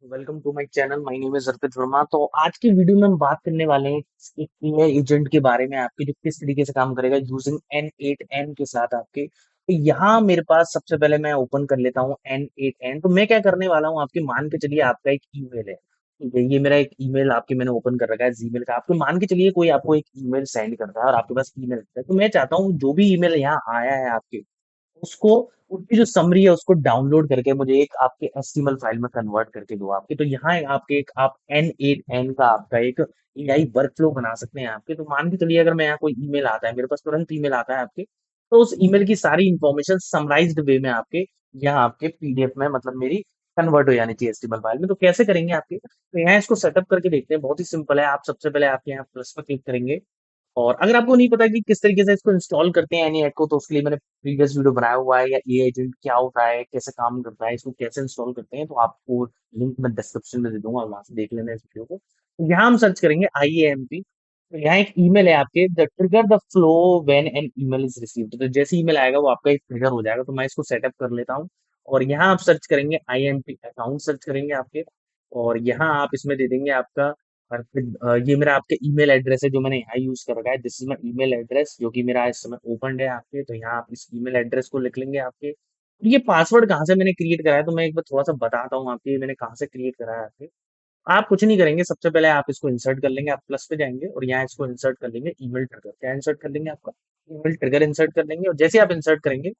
Welcome to my channel. My name is Arpit Verma. तो आज की वीडियो में हम बात करने वाले हैं एक एआई एजेंट के बारे में, आपके जो किस तरीके से काम करेगा यूजिंग N8N के साथ आपके। तो यहाँ मेरे पास सबसे पहले मैं ओपन कर लेता हूँ N8N। तो मैं क्या करने वाला हूँ, आपके मान के चलिए आपका एक ईमेल है, ठीक है। ये मेरा एक ईमेल आपके मैंने ओपन कर रखा है जीमेल का। आपके मान के चलिए कोई आपको एक ईमेल सेंड करता है और आपके पास ईमेल है, तो मैं चाहता हूँ जो भी ईमेल यहाँ आया है आपके, उसको, उसकी जो समरी है उसको डाउनलोड करके मुझे एक आपके एचटीएमएल फाइल में कन्वर्ट करके दो आपके। तो यहाँ आपके एक आप N8N का आपका एक एआई वर्कफ्लो बना सकते हैं आपके। तो मान के चलिए अगर मैं यहाँ कोई ईमेल आता है, मेरे पास तुरंत ईमेल आता है आपके, तो उस ईमेल की सारी इंफॉर्मेशन समराइज्ड वे में आपके यहाँ आपके पीडीएफ में, मतलब मेरी कन्वर्ट हो जानी चाहिए एचटीएमएल फाइल में। तो कैसे करेंगे आपके, तो यहाँ इसको सेटअप करके देखते हैं। बहुत ही सिंपल है। आप सबसे पहले आपके यहाँ प्लस पर क्लिक करेंगे, और अगर आपको नहीं पता कि किस तरीके से इसको इंस्टॉल करते हैं एनी को, तो उसके लिए मैंने प्रीवियस वीडियो बनाया हुआ है, या ये एजेंट क्या होता है, कैसे काम करता है, इसको कैसे इंस्टॉल करते हैं, तो आपको लिंक मैं डिस्क्रिप्शन में दे दूंगा, वहां से देख लेना इस वीडियो को। तो यहाँ हम सर्च करेंगे IAMP। तो यहाँ एक ईमेल है आपके, the trigger the flow when an email is received. तो जैसे ईमेल आएगा वो आपका एक ट्रिगर हो जाएगा। तो मैं इसको सेटअप कर लेता हूँ, और यहाँ आप सर्च करेंगे IAMP अकाउंट सर्च करेंगे आपके, और यहाँ आप इसमें दे देंगे आपका, और फिर ये मेरा आपके ईमेल एड्रेस है जो मैंने यहाँ यूज कर रखा है। This is my email address जो कि मेरा इस समय ओपन है आपके। तो यहाँ आप इस ईमेल एड्रेस को लिख लेंगे आपके। ये पासवर्ड कहाँ से मैंने क्रिएट करा है, तो मैं एक बार थोड़ा सा बताता हूँ आपके, ये मैंने कहाँ से क्रिएट करा है आपके। आप कुछ नहीं करेंगे, सबसे पहले आप इसको इंसर्ट कर लेंगे, आप प्लस पे जाएंगे और यहाँ इसको इंसर्ट कर लेंगे ईमेल ट्रिगर। क्या इंसर्ट कर लेंगे, आपका ईमेल ट्रिगर इंसर्ट कर लेंगे। और जैसे आप इंसर्ट करेंगे,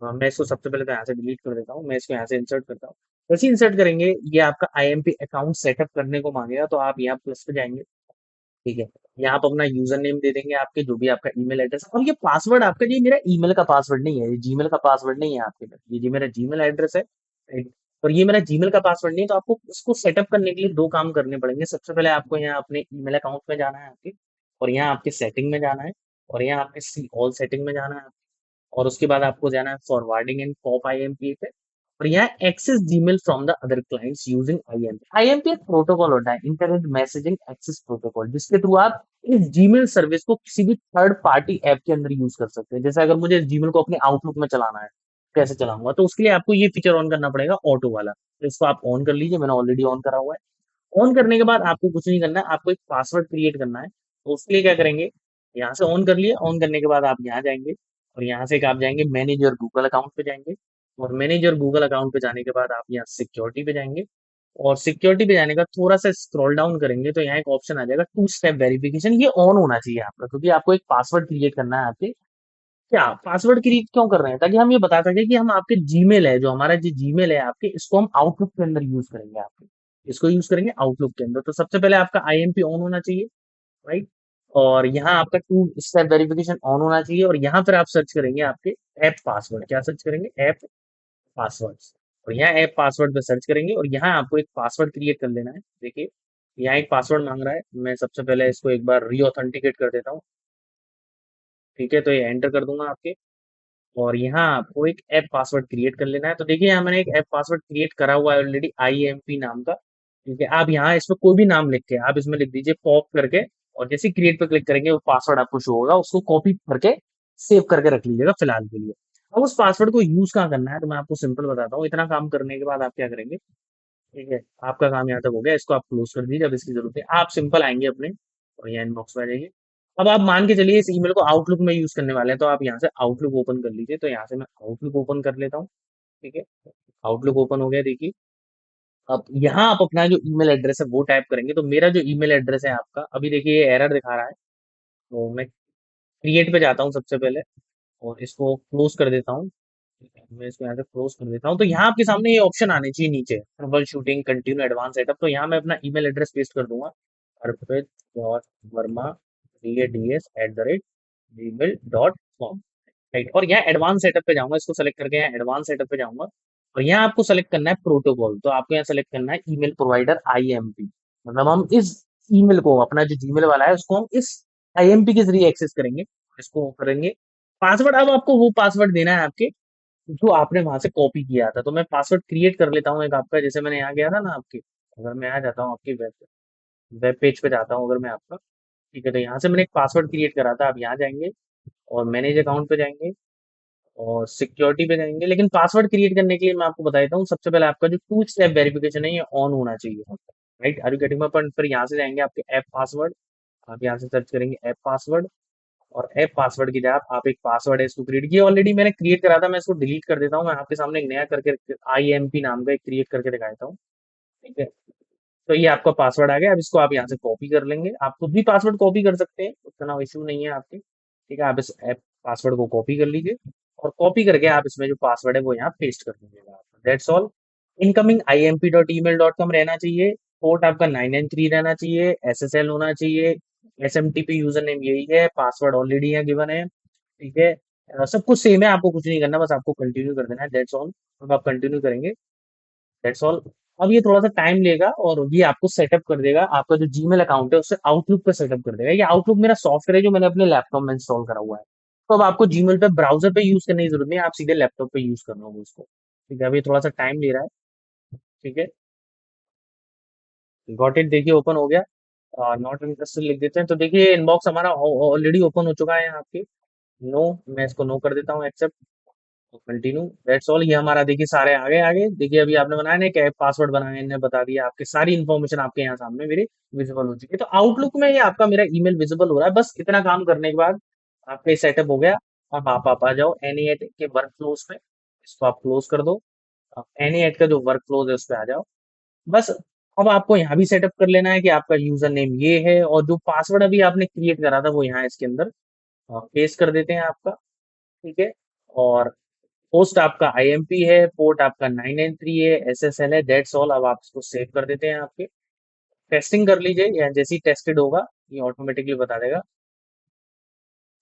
मैं इसको सबसे पहले तो यहाँ से डिलीट कर देता हूँ, मैं इसको यहाँ से इंसर्ट करता हूँ। जैसे इंसर्ट करेंगे ये आपका IMP अकाउंट सेटअप करने को मांगेगा, तो आप यहाँ प्लस पे जाएंगे, ठीक है। यहाँ आप अपना यूजर नेम दे देंगे आपके, जो भी आपका ईमेल एड्रेस। और ये पासवर्ड आपका, ये मेरा ईमेल का पासवर्ड नहीं है, ये जीमेल का पासवर्ड नहीं है आपके पास, ये जी मेरा जीमेल एड्रेस है, right? और ये मेरा जीमेल का पासवर्ड नहीं है। तो आपको इसको सेटअप करने के लिए दो काम करने पड़ेंगे। सबसे पहले आपको यहाँ अपने ईमेल अकाउंट में जाना है आपके, और यहाँ आपके सेटिंग में जाना है, और यहाँ आपके सी ऑल सेटिंग में जाना है, और उसके बाद आपको जाना है फॉरवर्डिंग एंड पॉप IMP पे, और यहाँ access Gmail from the other clients using IMP। IMP एक प्रोटोकॉल होता है, इंटरनेट मैसेजिंग एक्सेस प्रोटोकॉल, जिसके थ्रू आप इस जीमेल सर्विस को किसी भी थर्ड पार्टी ऐप के अंदर यूज कर सकते हैं। जैसे अगर मुझे जीमेल को अपने आउटलुक में चलाना है, कैसे चलाऊंगा, तो उसके लिए आपको ये फीचर ऑन करना पड़ेगा, ऑटो वाला। तो इसको आप ऑन कर लीजिए, मैंने ऑलरेडी ऑन करा हुआ है। ऑन करने के बाद आपको कुछ नहीं करना है, आपको एक पासवर्ड क्रिएट करना है। तो उसके लिए क्या करेंगे, यहाँ से ऑन कर लिए, ऑन करने के बाद आप यहाँ जाएंगे, और यहाँ से एक आप जाएंगे मैनेज योर गूगल अकाउंट पे जाएंगे, और मैनेज योर गूगल अकाउंट पे जाने के बाद आप यहाँ सिक्योरिटी पे जाएंगे, और सिक्योरिटी पे जाने का थोड़ा सा स्क्रॉल डाउन करेंगे तो यहाँ एक ऑप्शन आ जाएगा टू स्टेप वेरिफिकेशन। ये ऑन होना चाहिए आपका, क्योंकि आपको एक पासवर्ड क्रिएट करना है आपके। क्या पासवर्ड क्रिएट क्यों कर रहे हैं, ताकि हम ये बता सके कि हम आपके जीमेल है, जो हमारा जो जीमेल है आपके, इसको हम आउटलुक के अंदर यूज करेंगे आपके, इसको यूज करेंगे आउटलुक के अंदर। तो सबसे पहले आपका IMP ऑन होना चाहिए, राइट। और यहाँ आपका टू स्टेप वेरिफिकेशन ऑन होना चाहिए, और यहाँ पर आप सर्च करेंगे आपके ऐप पासवर्ड। क्या सर्च करेंगे, ऐप पासवर्ड। और यहाँ ऐप पासवर्ड पे सर्च करेंगे, और यहाँ आपको एक पासवर्ड क्रिएट कर लेना है। देखिए यहाँ एक पासवर्ड मांग रहा है, मैं सबसे पहले इसको एक बार रीऑथेंटिकेट कर देता हूँ, ठीक है। तो ये एंटर कर दूंगा आपके, और यहाँ आपको एक ऐप पासवर्ड क्रिएट कर लेना है। तो देखिए यहाँ मैंने एक ऐप पासवर्ड क्रिएट करा हुआ है ऑलरेडी, IMP नाम का, ठीक है। आप यहाँ इसमें कोई भी नाम लिख के आप इसमें लिख दीजिए पॉप करके, और जैसे क्रिएट पे क्लिक करेंगे वो पासवर्ड आपको शो होगा, उसको कॉपी करके सेव करके रख लीजिएगा फिलहाल के लिए। अब उस पासवर्ड को यूज कहाँ करना है, तो मैं आपको सिंपल बताता हूँ। इतना काम करने के बाद आप क्या करेंगे, ठीक है, आपका काम यहाँ तक हो गया, इसको आप क्लोज कर दीजिए, अब इसकी जरूरत है। आप सिंपल आएंगे अपने, और यहाँ इनबॉक्स में आ जाइए। अब आप मान के चलिए इस ईमेल को आउटलुक में यूज करने वाले हैं, तो आप यहाँ से आउटलुक ओपन कर लीजिए। तो यहाँ से मैं आउटलुक ओपन कर लेता हूँ, ठीक है। आउटलुक ओपन हो गया, देखिए। अब यहाँ आप अपना जो ईमेल एड्रेस है वो टाइप करेंगे। तो मेरा जो ईमेल एड्रेस है आपका, अभी देखिए ये एरर दिखा रहा है, तो मैं क्रिएट पे जाता हूँ सबसे पहले, और इसको क्लोज कर देता हूँ, ठीक है। मैं इसको यहाँ से क्लोज कर देता हूँ। तो यहाँ आपके सामने ये ऑप्शन आने चाहिए नीचे, trouble shooting continue advance setup. तो यहाँ मैं अपना ईमेल एड्रेस पेस्ट कर दूंगा, अर्पित डॉट वर्मा DADS@gmail.com, राइट। और यहाँ एडवांस सेटअप पे जाऊंगा, इसको सेलेक्ट करके यहाँ एडवांस सेटअप पे जाऊंगा, और यहाँ आपको सेलेक्ट करना है प्रोटोकॉल। तो आपको यहाँ सेलेक्ट करना है ईमेल प्रोवाइडर IMP। मतलब हम इस ईमेल को, अपना जो जीमेल वाला है उसको हम इस IMP के जरिए एक्सेस करेंगे, इसको करेंगे। पासवर्ड, अब आपको वो पासवर्ड देना है आपके जो आपने वहां से कॉपी किया था। तो मैं पासवर्ड क्रिएट कर लेता हूँ एक आपका, जैसे मैंने यहाँ गया था ना आपके, अगर मैं आ जाता हूँ आपकी वेब पेज पे जाता हूँ अगर मैं आपका, ठीक है। तो यहाँ से मैंने एक पासवर्ड क्रिएट करा था, आप यहाँ जाएंगे और मैनेज अकाउंट पे जाएंगे, और सिक्योरिटी पे जाएंगे, लेकिन पासवर्ड क्रिएट करने के लिए मैं आपको बता देता हूँ, सबसे पहले आपका जो टू स्टेप वेरिफिकेशन है ये ऑन होना चाहिए, right? Are you getting my point? फिर यहाँ से जाएंगे आपके ऐप पासवर्ड, आप यहाँ से सर्च करेंगे ऐप पासवर्ड, और ऐप पासवर्ड की जगह आप एक पासवर्ड है इसको क्रिएट किया, ऑलरेडी मैंने क्रिएट करा था, मैं इसको डिलीट कर देता हूँ, मैं आपके सामने एक नया करके IMP नाम का एक क्रिएट करके दिखाता हूँ, ठीक है? तो ये आपका पासवर्ड आ गया। अब इसको आप यहाँ से कॉपी कर लेंगे, आप खुद भी पासवर्ड कॉपी कर सकते हैं, उतना इश्यू नहीं है आपके, ठीक है? आप इस ऐप पासवर्ड को कॉपी कर लीजिए, और कॉपी करके आप इसमें जो पासवर्ड है वो यहाँ पेस्ट कर दीजिएगा, दैट्स ऑल। इनकमिंग imp.email.com रहना चाहिए, पोर्ट आपका 993 रहना चाहिए, SSL होना चाहिए, SMTP यूजर नेम यही है, पासवर्ड ऑलरेडी यहाँ गिवन है, ठीक है? सब कुछ सेम है, आपको कुछ नहीं करना, बस आपको कंटिन्यू कर देना है, दैट्स ऑल। अब आप कंटिन्यू करेंगे, दैट्स ऑल। अब ये थोड़ा सा टाइम लेगा और ये आपको सेटअप कर देगा, आपका जो जीमेल अकाउंट है उससे आउटलुक पे सेटअप कर देगा। ये आउटलुक मेरा सॉफ्टवेयर है जो मैंने अपने लैपटॉप में इंस्टॉल करा हुआ है, तो अब आपको जीमेल पे ब्राउजर पे यूज करने की जरूरत नहीं है, आप सीधे लैपटॉप पे यूज कर लोगे उसको, ठीक है? अभी थोड़ा सा टाइम ले रहा है, ठीक है? गॉट इट, देखिए ओपन हो गया। नॉट इंटरेस्टेड लिख देते हैं, तो देखिए इनबॉक्स हमारा ऑलरेडी ओपन हो चुका है यहाँ आपके। नो, मैं इसको नो कर देता हूँ, एक्सेप्ट, कंटिन्यू, दैट्स ऑल। ये हमारा देखिए सारे आगे आगे, देखिए अभी आपने बनाया ना क्या पासवर्ड बनाया, इन्हें बता दिया, आपकी सारी इन्फॉर्मेशन आपके यहाँ सामने मेरी विजिबल हो चुकी है। तो आउटलुक में ये आपका मेरा ईमेल विजिबल हो रहा है, बस इतना काम करने के बाद आपका ये सेटअप हो गया। अब आप आ जाओ Any8 के वर्क फ्लोज पे, इसको आप क्लोज कर दो, अब Any8 का जो वर्क फ्लोज है उस पे आ जाओ, बस। अब आपको यहाँ भी सेटअप कर लेना है कि आपका यूजर नेम ये है, और जो पासवर्ड अभी आपने क्रिएट करा था वो यहाँ इसके अंदर पेस्ट कर देते हैं आपका, ठीक है? और होस्ट आपका IMP है, पोर्ट आपका 993 है, SSL है, दैट्स ऑल। अब आप इसको सेव कर देते हैं आपके, टेस्टिंग कर लीजिए, या जैसे ही टेस्टेड होगा ये ऑटोमेटिकली बता देगा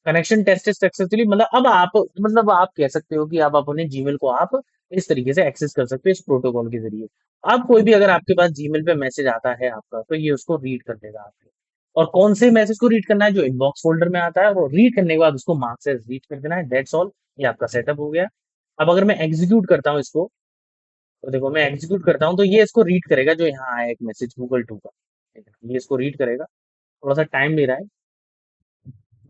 कनेक्शन टेस्टेड सक्सेसफुली, मतलब आप कह सकते हो कि आप अपने जीमेल को आप इस तरीके से एक्सेस कर सकते हो इस प्रोटोकॉल के जरिए। अब कोई भी अगर आपके पास जीमेल पे मैसेज आता है आपका, तो ये उसको रीड कर देगा आपके, और कौन से मैसेज को रीड करना है, जो इनबॉक्स फोल्डर में आता है, और रीड करने के बाद उसको मार्क से रीड कर देना है, दैट्स ऑल। ये आपका सेटअप हो गया। अब अगर मैं एग्जीक्यूट करता हूँ इसको, तो देखो मैं एग्जीक्यूट करता हूँ तो ये इसको रीड करेगा, जो यहाँ आया एक मैसेज गूगल 2 का, ठीक है? ये इसको रीड करेगा, थोड़ा सा टाइम ले रहा है।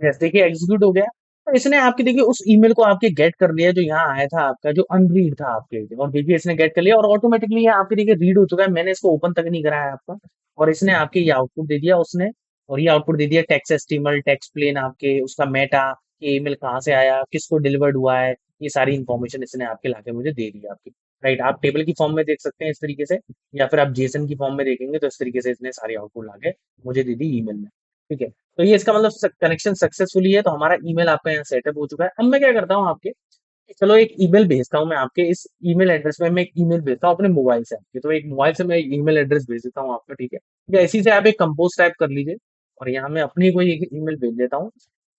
यस, देखिए एग्जीक्यूट हो गया। तो इसने आपके देखिए उस ईमेल को आपके गेट कर लिया जो यहाँ आया था आपका, जो अनरीड था आपके, और देखिए इसने गेट कर लिया, और ऑटोमेटिकली ये आपके देखिए रीड हो चुका है, मैंने इसको ओपन तक नहीं कराया आपका, और इसने आपके ये आउटपुट दे दिया उसने। और ये आउटपुट दे दिया टेक्स्ट एस्टीमल, टेक्स्ट प्लेन, आपके उसका मेटा, ये ईमेल कहाँ से आया, किसको डिलीवर्ड हुआ है, ये सारी इन्फॉर्मेशन इसने आपके लाके मुझे दे दी आपकी, राइट? आप टेबल की फॉर्म में देख सकते हैं इस तरीके से, या फिर आप जेसन की फॉर्म में देखेंगे तो इस तरीके से इसने सारी आउटपुट लाके मुझे दे दी ईमेल में, ठीक है? तो ये इसका मतलब कनेक्शन सक्सेसफुली है, तो हमारा ईमेल आपका यहाँ सेटअप हो चुका है। अब मैं क्या करता हूँ आपके, चलो एक ईमेल भेजता हूँ मैं आपके इस ईमेल एड्रेस में, मैं एक ईमेल भेजता हूँ अपने मोबाइल से आपके, तो एक मोबाइल से मैं ईमेल एड्रेस भेज देता हूँ आपका, ठीक है? या इसी से आप एक कंपोज टाइप कर लीजिए, और यहाँ मैं अपनी कोई एक ईमेल भेज देता हूँ,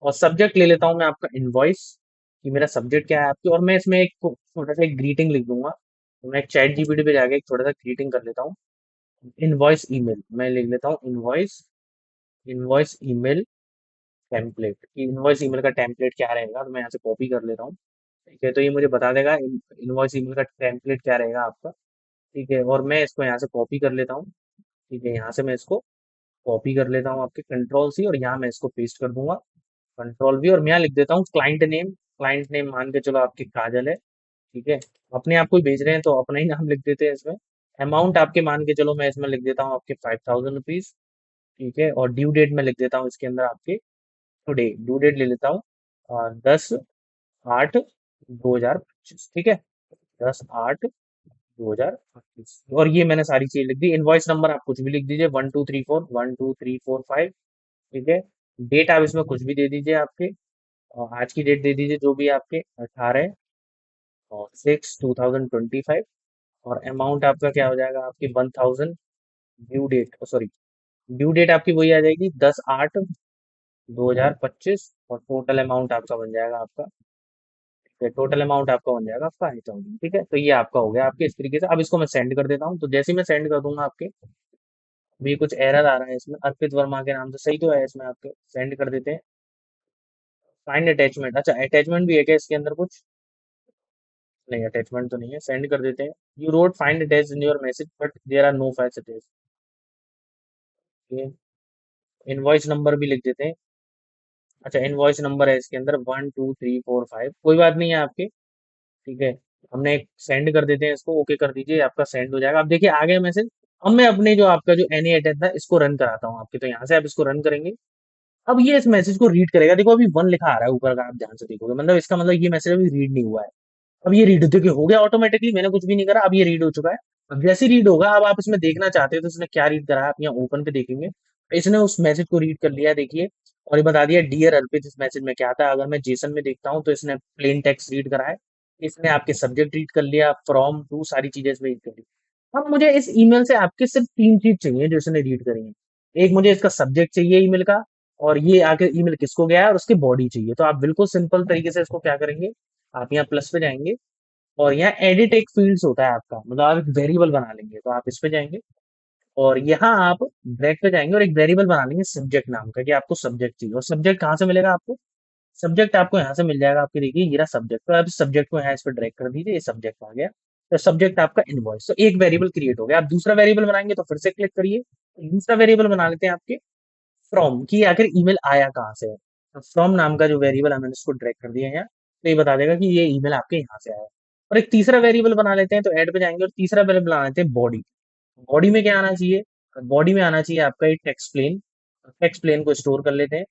और सब्जेक्ट ले लेता हूँ मैं आपका इनवॉइस, कि मेरा सब्जेक्ट क्या है आपकी, और मैं इसमें एक छोटा सा एक ग्रीटिंग लिख दूंगा, तो मैं एक चैट जीपीटी पे जाके एक छोटा सा ग्रीटिंग कर लेता हूँ। इनवॉइस ईमेल मैं लिख लेता हूँ, इनवॉइस, इनवॉइस ईमेल टेम्पलेट, कि इनवॉइस ईमेल का टेम्पलेट क्या रहेगा, तो मैं यहाँ से कॉपी कर लेता हूँ, ठीक है? तो ये मुझे बता देगा इनवॉइस ईमेल का टेम्पलेट क्या रहेगा आपका, ठीक है? और मैं इसको यहाँ से कॉपी कर लेता हूँ, ठीक है? यहाँ से मैं इसको कॉपी कर लेता हूँ आपके कंट्रोल सी, और यहाँ मैं इसको पेस्ट कर दूंगा, कंट्रोल वी, और मैं यहाँ लिख देता हूँ क्लाइंट नेम, क्लाइंट नेम मान के चलो आपकी काजल है, ठीक है? अपने आप को ही भेज रहे हैं तो अपना ही नाम लिख देते हैं इसमें। अमाउंट आपके मान के चलो मैं इसमें लिख देता हूँ आपके 5000 रुपीज, ठीक है? और ड्यू डेट में लिख देता हूँ इसके अंदर आपके टुडे, ड्यू डेट ले लेता हूँ 10/8/2025, ठीक है? 10/8/2025, और ये मैंने सारी चीज लिख दी। इनवॉइस नंबर आप कुछ भी लिख दीजिए, 1234 12345, ठीक है? डेट आप इसमें कुछ भी दे दीजिए आपके, और आज की डेट दे दीजिए जो भी आपके 18/6/2025, और अमाउंट आपका क्या हो जाएगा आपकी 1000, due date sorry, due date आपकी वही आ जाएगी 10/8/2025, और टोटल अमाउंट आपका बन जाएगा आपका, टोटल अमाउंट आपका बन जाएगा 5000, ठीक है? तो ये आपका हो गया आपके इस तरीके से। अब इसको मैं सेंड कर देता हूँ, तो जैसे ही मैं सेंड कर दूंगा आपके, अभी कुछ एरर आ रहा है इसमें, अर्पित वर्मा के नाम से, सही तो है इसमें आपके, सेंड कर देते हैं। फाइंड अटैचमेंट, अच्छा अटैचमेंट भी है क्या इसके अंदर कुछ? नहीं, अटैचमेंट तो नहीं है, सेंड कर देते हैं। You wrote find attach in your message but there are no files attach, invoice number भी लिख देते हैं, अच्छा, इनवॉइस नंबर है इसके अंदर 1 2 3 4 5, कोई बात नहीं है आपके। ठीक है, हमने एक सेंड कर देते हैं इसको, ओके कर दीजिए, आपका सेंड हो जाएगा। अब देखिए आ गया मैसेज। अब मैं अपने जो आपका जो एनी अटैच था इसको रन कराता हूँ आपके, तो यहाँ से आप इसको रन करेंगे। अब ये इस मैसेज को रीड करेगा, देखो अभी 1 लिखा आ रहा है ऊपर का, आप ध्यान से देखोगे, मतलब इसका मतलब ये मैसेज अभी रीड नहीं हुआ है। अब ये रीड देखिए हो गया ऑटोमेटिकली, मैंने कुछ भी नहीं करा, अब ये रीड हो चुका है। अब जैसे रीड होगा, अब आप इसमें देखना चाहते हो तो इसने क्या रीड करा है, आप यहाँ ओपन पे देखेंगे, इसने उस मैसेज को रीड कर लिया है, देखिए। और ये बता दिया डियर अर्पित, इस मैसेज में क्या था। अगर मैं जेसन में देखता हूँ तो इसने प्लेन टेक्स्ट रीड करा है, इसने आपके सब्जेक्ट रीड कर लिया, फ्रॉम टू सारी चीजें इसमें रीड कर ली। अब मुझे इस ईमेल से आपके सिर्फ 3 चीज चाहिए जो इसने रीड करी है। एक, मुझे इसका सब्जेक्ट चाहिए ईमेल का, और ये आके ईमेल किसको गया है, और उसकी बॉडी चाहिए। तो आप बिल्कुल सिंपल तरीके से इसको क्या करेंगे, आप यहाँ प्लस पे जाएंगे, और यहाँ एडिट एक फील्ड्स होता है आपका, मतलब आप एक वेरिएबल बना लेंगे, तो आप इस पे जाएंगे, और यहाँ आप ब्रैक पे जाएंगे और एक वेरिएबल बना लेंगे सब्जेक्ट नाम का, कि आपको सब्जेक्ट चाहिए। और सब्जेक्ट कहाँ से मिलेगा आपको, सब्जेक्ट आपको यहाँ से मिल जाएगा आपके, देखिए ये रहा सब्जेक्ट, तो आप इस सब्जेक्ट को यहाँ इस पर ड्रैग कर दीजिए, ये सब्जेक्ट आ गया। तो सब्जेक्ट आपका इनवॉइस, तो एक वेरिएबल क्रिएट हो गया। आप दूसरा वेरिएबल बनाएंगे तो फिर से क्लिक करिए, दूसरा वेरिएबल बना लेते हैं आपके फ्रॉम, की आखिर ईमेल आया कहाँ से है। तो फ्रॉम नाम का जो वेरिएबल है मैंने इसको ड्रैग कर दिया है यहाँ, तो ये बता देगा कि ये ईमेल आपके यहाँ से आया है। और एक तीसरा वेरिएबल बना लेते हैं, तो ऐड पे जाएंगे और तीसरा वेरिएबल बना लेते हैं बॉडी। बॉडी में क्या आना चाहिए, बॉडी में आना चाहिए आपका एक टेक्स्ट प्लेन। टेक्स्ट प्लेन को स्टोर कर लेते हैं,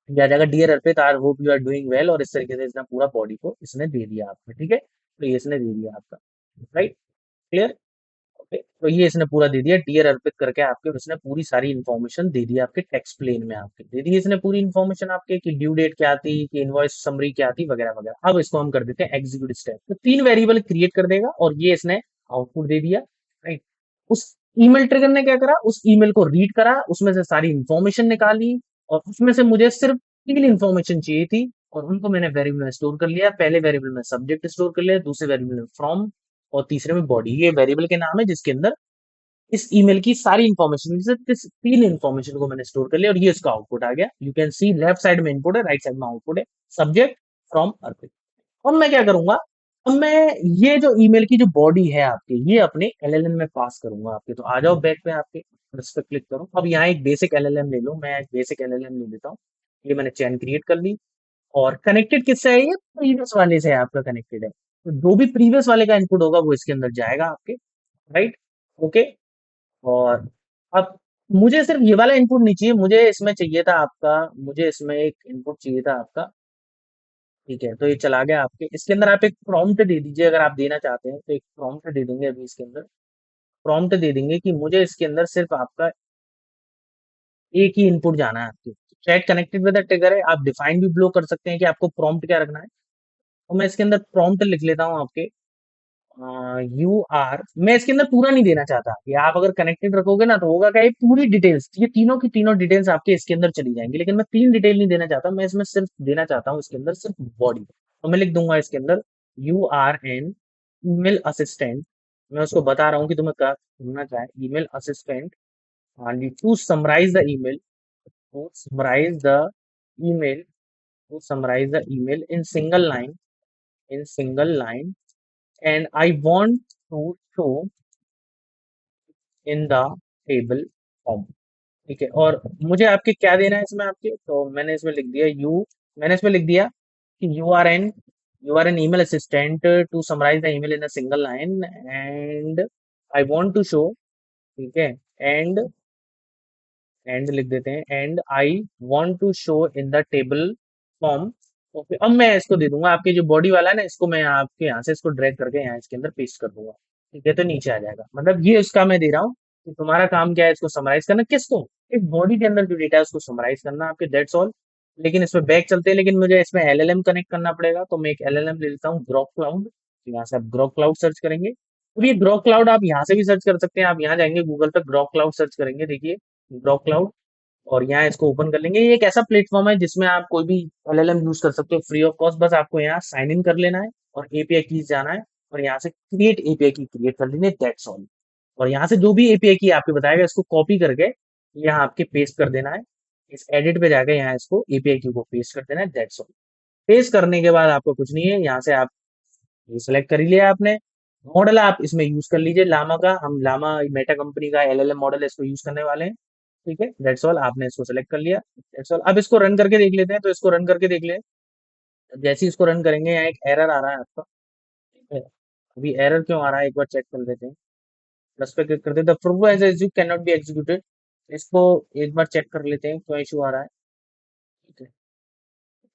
ये आ जाएगा dear Arpit I hope you are doing well, और इस तरीके से इसने पूरा बॉडी को इसने दे दिया आपको, ठीक है, तो ये इसने दे दिया आपका, राइट, क्लियर। ओके, तो ये इसने पूरा दे दिया डियर अर्पित करके आपके, और इसने पूरी सारी इन्फॉर्मेशन दे दी आपके टेक्स्ट प्लेन में, आपके दे दी इसने पूरी इन्फॉर्मेशन आपके, कि ड्यू डेट क्या थी, कि इनवॉइस समरी क्या थी, वगैरह वगैरह। अब इसको हम कर देते हैं एग्जीक्यूट स्टेप, तो 3 वेरिएबल क्रिएट कर देगा, और ये इसने आउटपुट दे दिया, राइट। उस ईमेल ट्रिगर ने क्या करा, उस ईमेल को रीड करा, उसमें से सारी इन्फॉर्मेशन निकाली, और उसमें से मुझे सिर्फ 3 इन्फॉर्मेशन चाहिए थी, और उनको मैंने वेरिएबल में स्टोर कर लिया। पहले वेरिएबल में सब्जेक्ट स्टोर कर लिया, दूसरे वेरिएबल में फ्रॉम, और तीसरे में बॉडी। ये वेरिएबल के नाम है जिसके अंदर इस ईमेल की सारी इन्फॉर्मेशन, से 3 इन्फॉर्मेशन को मैंने स्टोर कर लिया, और ये इसका आउटपुट आ गया। You can C left side में इनपुट है, राइट साइड में आउटपुट है, सब्जेक्ट फ्रॉम अर्पित। अब मैं क्या करूंगा, अब मैं ये जो ईमेल की जो बॉडी है आपकी, ये अपने एलएलएम में पास करूंगा आपके। तो आ जाओ बैक पे आपके, और इस पर क्लिक करो। अब यहाँ एक बेसिक एलएलएम ले लो, मैं एक बेसिक एलएलएम ले लेता हूँ। ये मैंने चैन क्रिएट कर ली, और कनेक्टेड किससे है, ये प्रीवियस वाले से है आपका कनेक्टेड है, तो जो भी प्रीवियस वाले का इनपुट होगा वो इसके अंदर जाएगा आपके, राइट। ओके, और अब मुझे सिर्फ ये वाला इनपुट नहीं चाहिए, मुझे इसमें चाहिए था आपका, मुझे इसमें एक इनपुट चाहिए था आपका। ठीक है, तो ये चला गया आपके, इसके अंदर आप एक प्रॉम्प्ट दे दीजिए, अगर आप देना चाहते हैं तो एक प्रॉम्प्ट दे देंगे अभी इसके अंदर। प्रॉम्प्ट दे देंगे कि मुझे इसके अंदर सिर्फ आपका एक ही इनपुट जाना है आपके। Chat connected with the trigger है, आप डिफाइन भी ब्लो कर सकते हैं कि आपको प्रॉम्प्ट क्या रखना है। तो मैं इसके अंदर प्रॉम्प्ट लिख लेता हूँ आपके, यू आर, मैं इसके अंदर पूरा नहीं देना चाहता, कि आप अगर कनेक्टेड रखोगे ना तो होगा क्या, ये पूरी डिटेल्स, ये तीनों की तीनों डिटेल्स आपके इसके अंदर चली जाएंगी, लेकिन मैं 3 डिटेल नहीं देना चाहता, मैं इसमें सिर्फ देना चाहता हूँ इसके अंदर सिर्फ बॉडी। तो मैं लिख दूंगा इसके अंदर you are an email assistant, मैं उसको बता रहा हूँ कि तुम्हें क्या करना चाहे, email assistant, to summarize the email, to summarize the email to summarize the email in single line, and I want to show in the table form। ठीक है, और मुझे आपके क्या देना है इसमें आपके, तो मैंने इसमें लिख दिया मैंने इसमें लिख दिया कि you are an email assistant to summarize the email in a single line, and I want to show, ठीक है, एंड एंड लिख देते हैं, and I want to show in the table form. Okay, अब मैं इसको दे दूंगा आपके जो बॉडी वाला है ना, इसको मैं आपके यहाँ से इसको ड्रैग करके यहाँ इसके अंदर पेस्ट कर दूंगा। ठीक है, तो नीचे आ जाएगा, मतलब ये उसका मैं दे रहा हूँ कि तुम्हारा काम क्या है, इसको समराइज करना, किसको, एक बॉडी के अंदर जो डेटा है उसको समराइज करना आपके, दैट्स ऑल। लेकिन इसमें बैक चलते हैं, लेकिन मुझे इसमें एलएलएम कनेक्ट करना पड़ेगा, तो मैं एक एलएलएम ले लेता हूँ, ग्रॉक क्लाउड। यहाँ से आप ग्रॉक क्लाउड सर्च करेंगे, तो ये ग्रॉक क्लाउड आप यहाँ से भी सर्च कर सकते हैं, आप यहाँ जाएंगे गूगल पर ग्रॉक क्लाउड सर्च करेंगे, देखिए ग्रॉक क्लाउड, और यहाँ इसको ओपन कर लेंगे। ये एक ऐसा प्लेटफॉर्म है जिसमें आप कोई भी एलएलएम यूज कर सकते हो फ्री ऑफ कॉस्ट, बस आपको यहाँ साइन इन कर लेना है, और एपीआई कीज जाना है, और यहाँ से क्रिएट एपीआई की क्रिएट कर लेनी है, दैट्स ऑल। और यहाँ से जो भी एपीआई की आपको बताएगा इसको कॉपी करके यहाँ आपके पेस्ट कर देना है, इस एडिट पे जाकर यहाँ इसको एपीआई की को पेस्ट कर देना है, दैट्स ऑल। पेस्ट करने के बाद आपको कुछ नहीं है, यहाँ से आप ये सिलेक्ट कर ही लिया आपने। मॉडल आप इसमें यूज कर लीजिए लामा का, हम लामा मेटा कंपनी का एलएलएम मॉडल है, इसको यूज करने वाले हैं। ठीक है, दैट्स ऑल। आपने इसको सेलेक्ट कर लिया, दैट्स ऑल। अब इसको रन करके देख लेते हैं, तो इसको रन करके देख ले। जैसे ही इसको रन करेंगे, यहाँ एक एरर आ रहा है आपका। ठीक है, अभी एरर क्यों आ रहा है एक बार चेक कर लेते हैं। प्लस पे क्लिक करते हैं, the proof as execute can not be executed. इसको एक बार चेक कर लेते हैं क्यों इशू आ रहा है। ठीक है,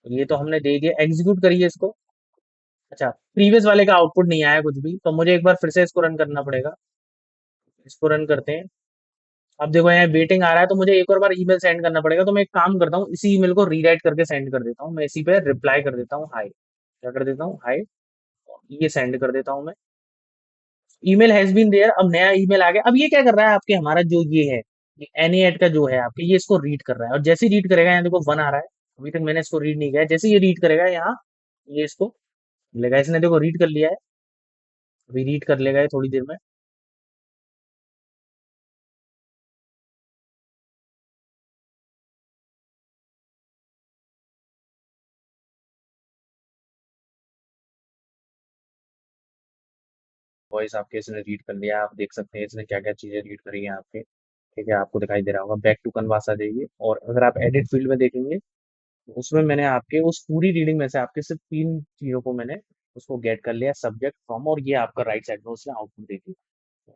ये तो हमने दे दिया, एग्जीक्यूट करिए इसको। अच्छा, प्रीवियस वाले का आउटपुट नहीं आया कुछ भी, तो मुझे एक बार फिर से इसको रन करना पड़ेगा। इसको रन करते हैं। अब देखो यहाँ वेटिंग आ रहा है, तो मुझे एक और बार ईमेल सेंड करना पड़ेगा। तो मैं एक काम करता हूँ, इसी ईमेल को रीराइट करके सेंड कर देता हूँ। मैं इसी पे रिप्लाई कर देता हूँ, हाय। क्या कर देता हूँ, हाय। ये सेंड कर देता हूँ मैं। Email has been there. अब नया ईमेल आ गया। अब ये क्या कर रहा है आपके, हमारा जो ये है, एनी एड का जो है आपके, ये इसको रीड कर रहा है। और जैसे ही रीड करेगा, यहाँ देखो 1 आ रहा है। अभी तक मैंने इसको रीड नहीं किया है। जैसे ये रीड करेगा यहाँ, ये इसको मिलेगा। इसने देखो रीड कर लिया है। अभी रीड कर लेगा ये थोड़ी देर में। वॉइस आपके इसने रीड कर लिया है। आप देख सकते हैं इसने क्या क्या चीजें रीड करी हैं आपके। ठीक है, आपको दिखाई दे रहा होगा। बैक टू कनवास आ जाइए, और अगर आप एडिट फील्ड में देखेंगे, तो उसमें मैंने आपके उस पूरी रीडिंग में से आपके सिर्फ 3 चीजों को मैंने उसको गेट कर लिया, सब्जेक्ट, फ्रॉम, और ये आपका राइट साइड में उसने आउटपुट दे दिया।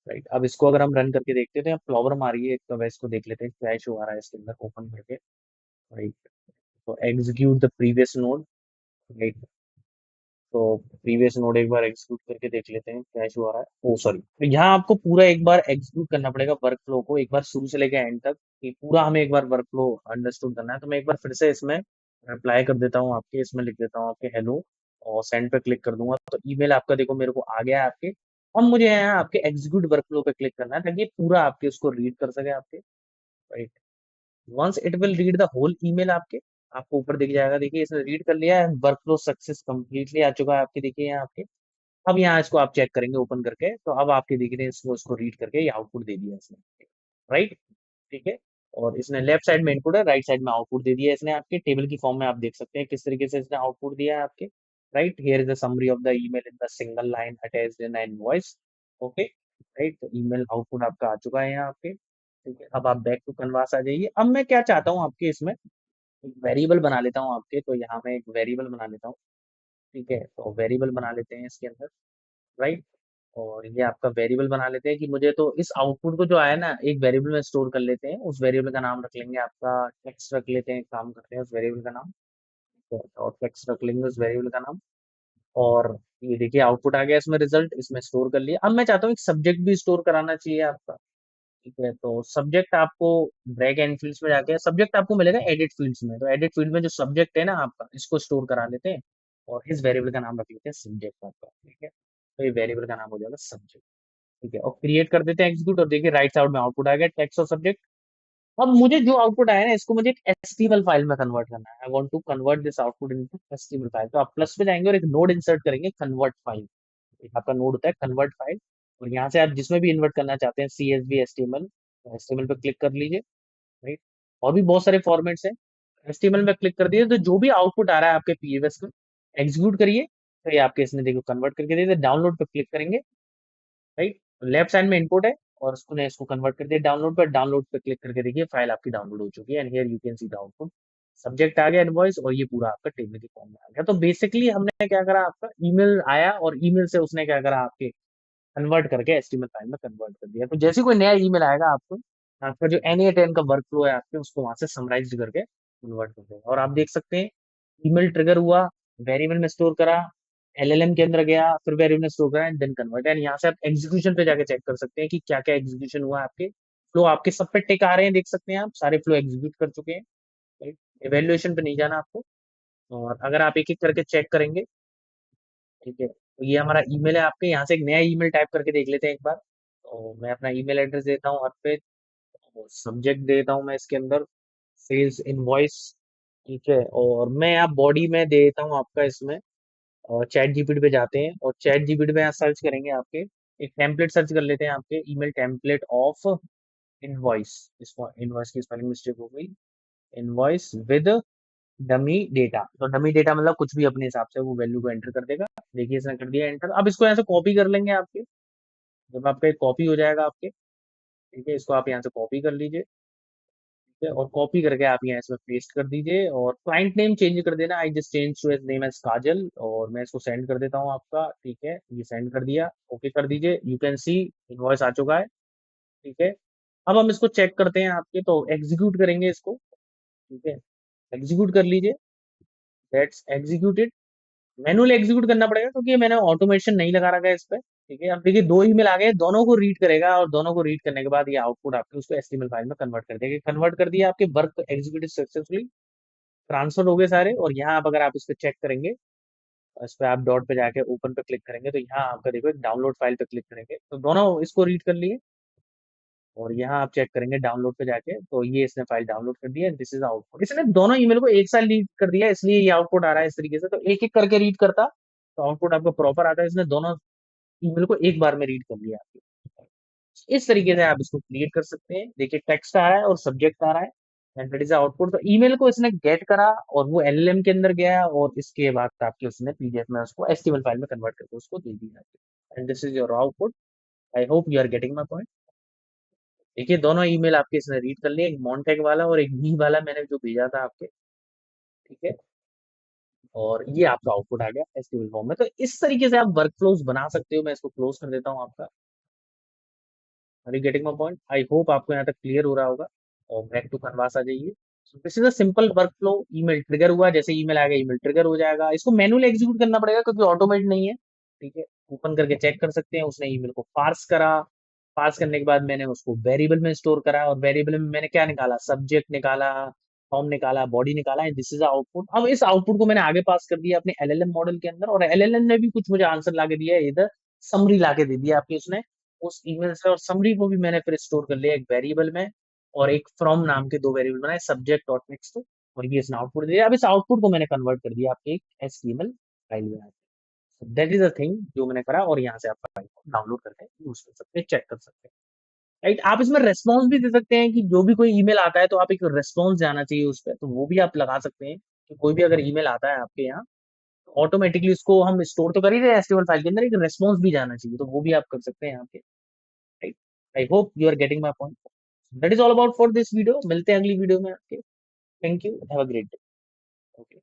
राइट, अब इसको अगर हम रन करके देखते हैं, तो यहाँ प्रॉब्लम आ रही है। तो इसको देख लेते हैं क्या इशू आ रहा है इसके अंदर, ओपन करके। राइट, तो execute the previous node. Right, तो प्रीवियस नोड एक बार एग्जीक्यूट करके देख लेते हैं क्या इशू आ रहा है। ओ सॉरी, तो यहाँ आपको पूरा एक बार एग्जीक्यूट करना पड़ेगा वर्क फ्लो को, एक बार शुरू से लेकर एंड तक। कि पूरा हमें एक बार वर्क फ्लो अंडरस्टूड करना है। तो मैं एक बार फिर से इसमें अप्लाई कर देता हूँ आपके, इसमें लिख देता हूँ आपके हेलो, और सेंड पे क्लिक कर दूंगा। तो ईमेल आपका देखो मेरे को आ गया है आपके। अब मुझे यहाँ आपके एग्जीक्यूट वर्क फ्लो पे क्लिक करना है, ताकि ये पूरा आपके उसको रीड कर सके आपके। Right, once it will read the whole email आपके, आपको ऊपर दिख जाएगा। देखिए इसने रीड कर लिया है, वर्क फ्लो सक्सेस कंप्लीटली आ चुका है आपके। देखिए यहाँ आपके। अब यहाँ इसको आप चेक करेंगे ओपन करके, तो अब आपके दिख रहे हैं, इसको इसको रीड करके ये आउटपुट दे दिया इसने। राइट, ठीक है। और इसने लेफ्ट साइड में इनपुट है, राइट साइड में आउटपुट दे दिया है इसने आपके। टेबल की फॉर्म में आप देख सकते हैं किस तरीके से इसने आउटपुट दिया है आपके। Right, here is the summary of the email in the single line attached in an voice. Okay, right, तो ईमेल आउटपुट आपका आ चुका है यहाँ आपके। ठीक है, अब आप बैक टू कनवास आ जाइए। अब मैं क्या चाहता हूँ आपके इसमें, एक वेरिएबल बना लेता हूँ आपके। तो यहाँ मैं एक वेरिएबल बना लेता हूँ। ठीक है, तो वेरिएबल बना लेते हैं इसके अंदर। राइट, और ये आपका वेरिएबल बना लेते हैं। कि मुझे तो इस आउटपुट को जो आया ना, एक वेरिएबल में स्टोर कर लेते हैं। उस वेरिएबल का नाम रख लेंगे आपका टेक्स्ट, रख लेते हैं, काम करते हैं उस वेरिएबल का नाम। तो और टेक्स्ट रख लेंगे उस वेरिएबल का नाम। और ये देखिए आउटपुट आ गया इसमें, रिजल्ट इसमें स्टोर कर लिया। अब मैं चाहता हूँ एक सब्जेक्ट भी स्टोर कराना चाहिए आपका। ठीक है, तो सब्जेक्ट आपको ड्रैग एंड फील्ड्स में जाके सब्जेक्ट आपको मिलेगा एडिट फील्ड्स में। तो एडिट फील्ड में जो सब्जेक्ट है ना आपका, इसको स्टोर करा लेते हैं। और इस वेरिएबल का नाम रख लेते हैं सब्जेक्ट आपका। ठीक है, तो ये वेरिएबल का नाम हो जाएगा सब्जेक्ट। ठीक है, और क्रिएट कर देते हैं एग्जीक्यूट। और देखिए राइट साइड में आउटपुट आ गया, टेक्स्ट और सब्जेक्ट। अब मुझे जो आउटपुट आया ना, इसको मुझे एक एचटीएमएल फाइल में कन्वर्ट करना है। I want to convert this output into HTML file. तो आप प्लस पे जाएंगे और एक नोड इंसर्ट करेंगे, कन्वर्ट फाइल। एक आपका नोड होता है कन्वर्ट फाइल, और यहाँ से आप जिसमें भी इन्वर्ट करना चाहते हैं, CSV, HTML, HTML पे क्लिक कर लीजिए। राइट, और भी बहुत सारे फॉर्मेट्स हैं। HTML में क्लिक कर दिए, तो जो भी आउटपुट आ रहा है आपके पीएस में, एग्जीक्यूट करिए। तो ये आपके इसने देखो कन्वर्ट करके दे दिया। डाउनलोड पे क्लिक करेंगे। राइट, लेफ्ट साइड में इनपुट है, और उसने इसको कन्वर्ट कर दिया डाउनलोड पर। डाउनलोड पे क्लिक करके देखिए फाइल आपकी डाउनलोड हो चुकी है। And here you can see the output. Subject आ गया इनवॉइस, और ये पूरा आपका टेबल की फॉर्म में आ गया। तो बेसिकली हमने क्या करा, आपका ईमेल आया, और ईमेल से उसने क्या करा, आपके कन्वर्ट करके एचटीएमएल फाइल में कन्वर्ट कर दिया। तो जैसे ही कोई नया ईमेल आएगा आपको, आपका जो NA10 का वर्क फ्लो है आपके, उसको वहां से समराइज करके कन्वर्ट कर देगा। और आप देख सकते हैं ईमेल ट्रिगर हुआ, वेरिएबल में स्टोर करा, LLM के अंदर गया, फिर वेरिएबल में स्टोर करा, एंड देन कन्वर्ट। एंड यहाँ से आप एग्जीक्यूशन पे जाके चेक कर सकते हैं कि क्या क्या एग्जीक्यूशन हुआ आपके। फ्लो आपके सब पे टिक आ रहे हैं, देख सकते हैं आप सारे फ्लो एग्जीक्यूट कर चुके हैं। इवेल्युएशन पे नहीं जाना आपको। और अगर आप एक एक करके चेक करेंगे, ठीक है, तो ये हमारा ईमेल है आपके। यहाँ से एक नया ईमेल टाइप करके देख लेते हैं एक बार। तो मैं अपना ईमेल एड्रेस देता हूँ हर पे, सब्जेक्ट देता हूँ मैं इसके अंदर, सेल्स इनवॉइस। ठीक है, और मैं यहाँ बॉडी में देता हूँ आपका इसमें, और चैट जीपीटी पे जाते हैं, और चैट जीपीटी पे यहाँ सर्च करेंगे आपके। एक टेम्पलेट सर्च कर लेते हैं आपके, ईमेल टेम्पलेट ऑफ इनवॉइस। इसको इनवॉइस की स्पेलिंग मिस्टेक हो गई। Invoice with dummy data. तो डमी डेटा मतलब कुछ भी अपने हिसाब से वो वैल्यू को एंटर कर देगा। देखिए इसने कर दिया एंटर। अब इसको यहाँ से कॉपी कर लेंगे आपके। जब आपका एक कॉपी हो जाएगा आपके, ठीक है, इसको आप यहाँ से कॉपी कर लीजिए। है, और कॉपी करके आप यहाँ इसमें पेस्ट कर दीजिए, और क्लाइंट नेम चेंज कर देना, I just change to name as Kajal, और मैं इसको सेंड कर देता हूँ आपका। ठीक है, ये सेंड कर दिया, ओके कर दीजिए। यू कैन सी इनवॉइस आ चुका है। ठीक है, अब हम इसको चेक करते हैं आपके, तो एग्जीक्यूट करेंगे इसको। ठीक है, एग्जीक्यूट कर लीजिए, दैट्स एग्जीक्यूटेड। मैनुअली एग्जीक्यूट करना पड़ेगा क्योंकि मैंने ऑटोमेशन नहीं लगा रखा है इस पे। ठीक है, अब देखिए दो ईमेल आ गए, दोनों को रीड करेगा, और दोनों को रीड करने के बाद ये आउटपुट आपके उसको एचटीएमएल फाइल में कन्वर्ट कर देगा। कन्वर्ट कर दिया, आपके वर्क एग्जीक्यूटेड सक्सेसफुली, ट्रांसफर हो गए सारे। और यहाँ आप अगर आप इस पे चेक करेंगे, इस पे आप डॉट पे जाके ओपन पे क्लिक करेंगे, तो यहाँ आपका देखो एक डाउनलोड फाइल पे क्लिक करेंगे, तो दोनों इसको रीड कर लिए। और यहाँ आप चेक करेंगे डाउनलोड पे जाके, तो ये इसने फाइल डाउनलोड कर दिया, दिस इज आउटपुट। इसने दोनों ईमेल को एक साथ रीड कर दिया, इसलिए ये आउटपुट आ रहा है इस तरीके से। तो एक एक करके रीड करता तो आउटपुट आपको प्रॉपर आता है, इसने दोनों ईमेल को एक बार में रीड कर लिया आपके। इस तरीके से आप इसको क्रिएट कर सकते हैं। देखिए टेक्स्ट आ रहा है और सब्जेक्ट आ रहा है, एंड दैट इज आउटपुट। तो ईमेल को इसने गेट करा, और वो एलएलएम के अंदर गया, और इसके बाद आपके उसने पीडीएफ में उसको एचटीएमएल फाइल में कन्वर्ट करके उसको दे दिया, and this is your output. I hope you are getting my point. देखिए दोनों ईमेल आपके इसने रीड कर लिए, एक मॉन्टेक वाला और एक मी वाला मैंने जो भेजा था आपके। ठीक है, और ये आपका आउटपुट आ गया एचटीएमएल फॉर्म में। तो इस तरीके से आप वर्क फ्लोज बना सकते हो। मैं इसको क्लोज कर देता हूँ आपका। Are you getting my point? I hope आपको यहाँ तक क्लियर हो रहा होगा। और बैक टू कैनवास आ जाइए। This is a simple work flow. Email trigger हुआ, जैसे ईमेल आ गया ईमेल ट्रिगर हो जाएगा। इसको मैनुअली एग्जीक्यूट करना पड़ेगा क्योंकि ऑटोमेट नहीं है। ठीक है, ओपन करके चेक कर सकते हैं, उसने ईमेल को पार्स करा। पास करने के बाद मैंने उसको वेरिएबल में स्टोर करा, और वेरिएबल में मैंने क्या निकाला, सब्जेक्ट निकाला, फॉर्म निकाला, बॉडी निकाला, एंड दिस इज आउटपुट। अब इस आउटपुट को मैंने आगे पास कर दिया अपने एलएलएम मॉडल के अंदर, और एलएलएम ने भी कुछ मुझे आंसर लाके दिया है, इधर समरी लाके दे दिया आपकी उसने उस ईमेल से। और समरी को भी मैंने फिर स्टोर कर लिया एक वेरिएबल में, और एक फ्रॉम नाम के दो वेरिएबल बनाए, सब्जेक्ट और टेक्स्ट। और ये इसने आउटपुट दिया। अब इस आउटपुट को मैंने कन्वर्ट कर दिया आपके एक एचटीएमएल फाइल में। दैट इज अ थिंग जो मैंने करा, और यहाँ से आप फाइल को डाउनलोड करके यूज कर सकते हैं, चेक कर सकते हैं। राइट, आप इसमें रेस्पॉन्स भी दे सकते हैं कि जो भी कोई ईमेल आता है तो आप एक रेस्पॉन्स जाना चाहिए उस पर, तो वो भी आप लगा सकते हैं कि कोई भी अगर ईमेल आता है आपके यहाँ, तो ऑटोमेटिकली उसको हम स्टोर तो कर ही रहे हैं एचटीएमएल फाइल के अंदर, एक रेस्पॉन्स भी जाना चाहिए, तो वो भी आप कर सकते हैं यहाँ पे। Right, I hope you are getting my point. That is all about for this video. मिलते हैं अगली वीडियो में आपके। Thank you, have a great day. Okay.